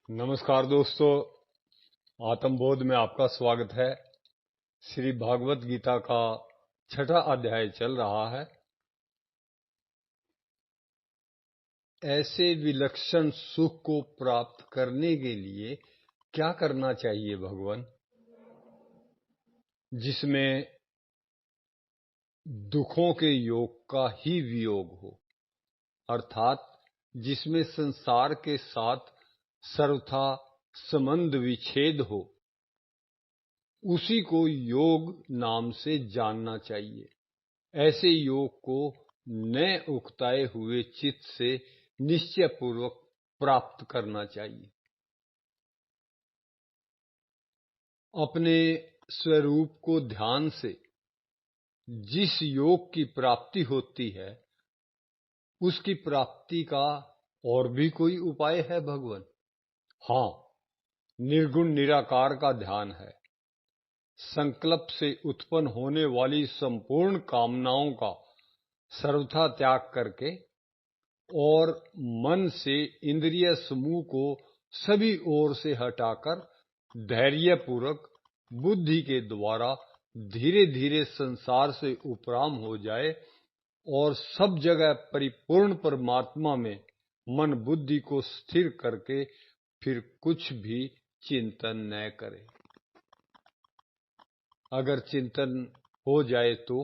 नमस्कार दोस्तों, आत्मबोध में आपका स्वागत है। श्री भागवत गीता का 6वां अध्याय चल रहा है। ऐसे विलक्षण सुख को प्राप्त करने के लिए क्या करना चाहिए भगवान, जिसमें दुखों के योग का ही वियोग हो, अर्थात जिसमें संसार के साथ सर्वथा संबंध विच्छेद हो, उसी को योग नाम से जानना चाहिए। ऐसे योग को नए उकताए हुए चित्त से निश्चय पूर्वक प्राप्त करना चाहिए। अपने स्वरूप को ध्यान से जिस योग की प्राप्ति होती है, उसकी प्राप्ति का और भी कोई उपाय है भगवान? हाँ, निर्गुण निराकार का ध्यान है। संकल्प से उत्पन्न होने वाली संपूर्ण कामनाओं का सर्वथा त्याग करके और मन से इंद्रिय समूह को सभी ओर से हटाकर धैर्यपूर्वक बुद्धि के द्वारा धीरे धीरे संसार से उपराम हो जाए और सब जगह परिपूर्ण परमात्मा में मन बुद्धि को स्थिर करके फिर कुछ भी चिंतन न करे। अगर चिंतन हो जाए तो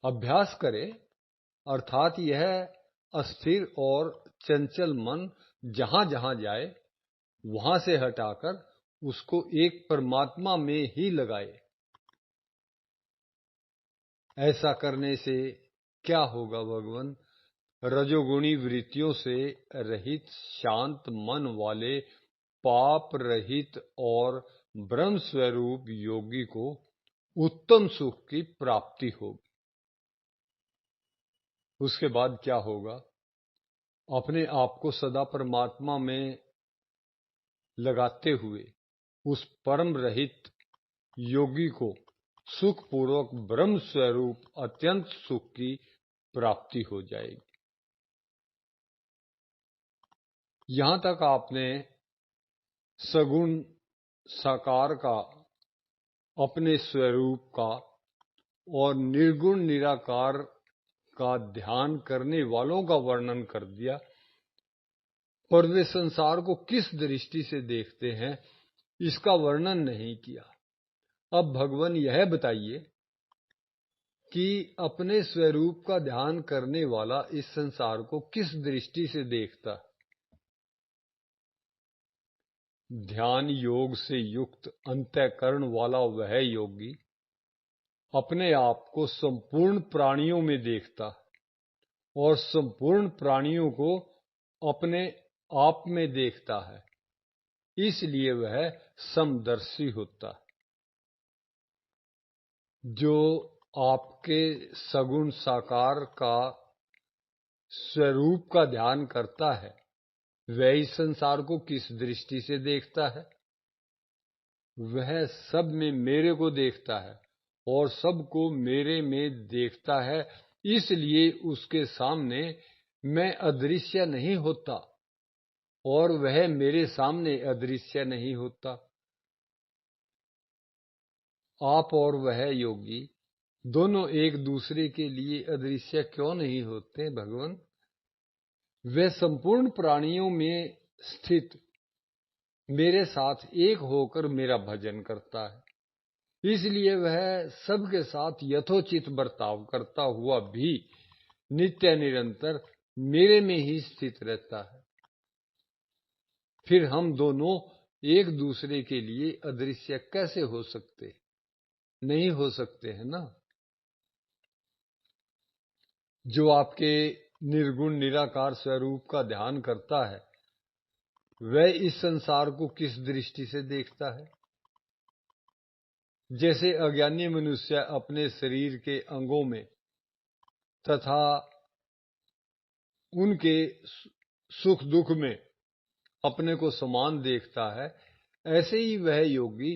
अभ्यास करे, अर्थात यह अस्थिर और चंचल मन जहां जहां जाए वहां से हटाकर उसको एक परमात्मा में ही लगाए। ऐसा करने से क्या होगा भगवान? रजोगुणी वृत्तियों से रहित शांत मन वाले पाप रहित और ब्रह्म स्वरूप योगी को उत्तम सुख की प्राप्ति होगी। उसके बाद क्या होगा? अपने आप को सदा परमात्मा में लगाते हुए उस परम रहित योगी को सुखपूर्वक ब्रह्म स्वरूप अत्यंत सुख की प्राप्ति हो जाएगी। यहां तक आपने सगुण साकार का, अपने स्वरूप का और निर्गुण निराकार का ध्यान करने वालों का वर्णन कर दिया, पर वे संसार को किस दृष्टि से देखते हैं इसका वर्णन नहीं किया। अब भगवान यह बताइए कि अपने स्वरूप का ध्यान करने वाला इस संसार को किस दृष्टि से देखता है। ध्यान योग से युक्त अंतःकरण वाला वह योगी अपने आप को संपूर्ण प्राणियों में देखता है और संपूर्ण प्राणियों को अपने आप में देखता है, इसलिए वह समदर्शी होता है। जो आपके सगुण साकार का स्वरूप का ध्यान करता है, वह इस संसार को किस दृष्टि से देखता है? वह सब में मेरे को देखता है और सबको मेरे में देखता है, इसलिए उसके सामने मैं अदृश्य नहीं होता और वह मेरे सामने अदृश्य नहीं होता। आप और वह योगी दोनों एक दूसरे के लिए अदृश्य क्यों नहीं होते भगवान? वह संपूर्ण प्राणियों में स्थित मेरे साथ एक होकर मेरा भजन करता है, इसलिए वह सबके साथ यथोचित बर्ताव करता हुआ भी नित्य निरंतर मेरे में ही स्थित रहता है। फिर हम दोनों एक दूसरे के लिए अदृश्य कैसे हो सकते? नहीं हो सकते हैं ना। जो आपके निर्गुण निराकार स्वरूप का ध्यान करता है, वह इस संसार को किस दृष्टि से देखता है? जैसे अज्ञानी मनुष्य अपने शरीर के अंगों में तथा उनके सुख दुख में अपने को समान देखता है, ऐसे ही वह योगी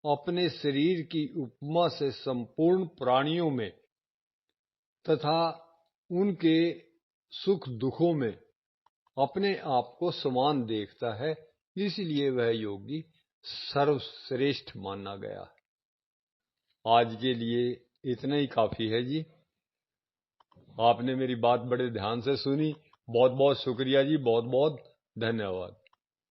अपने शरीर की उपमा से संपूर्ण प्राणियों में तथा उनके सुख दुखों में अपने आप को समान देखता है, इसलिए वह योगी सर्वश्रेष्ठ माना गया। आज के लिए इतना ही काफी है जी। आपने मेरी बात बड़े ध्यान से सुनी, बहुत बहुत शुक्रिया जी, बहुत बहुत धन्यवाद।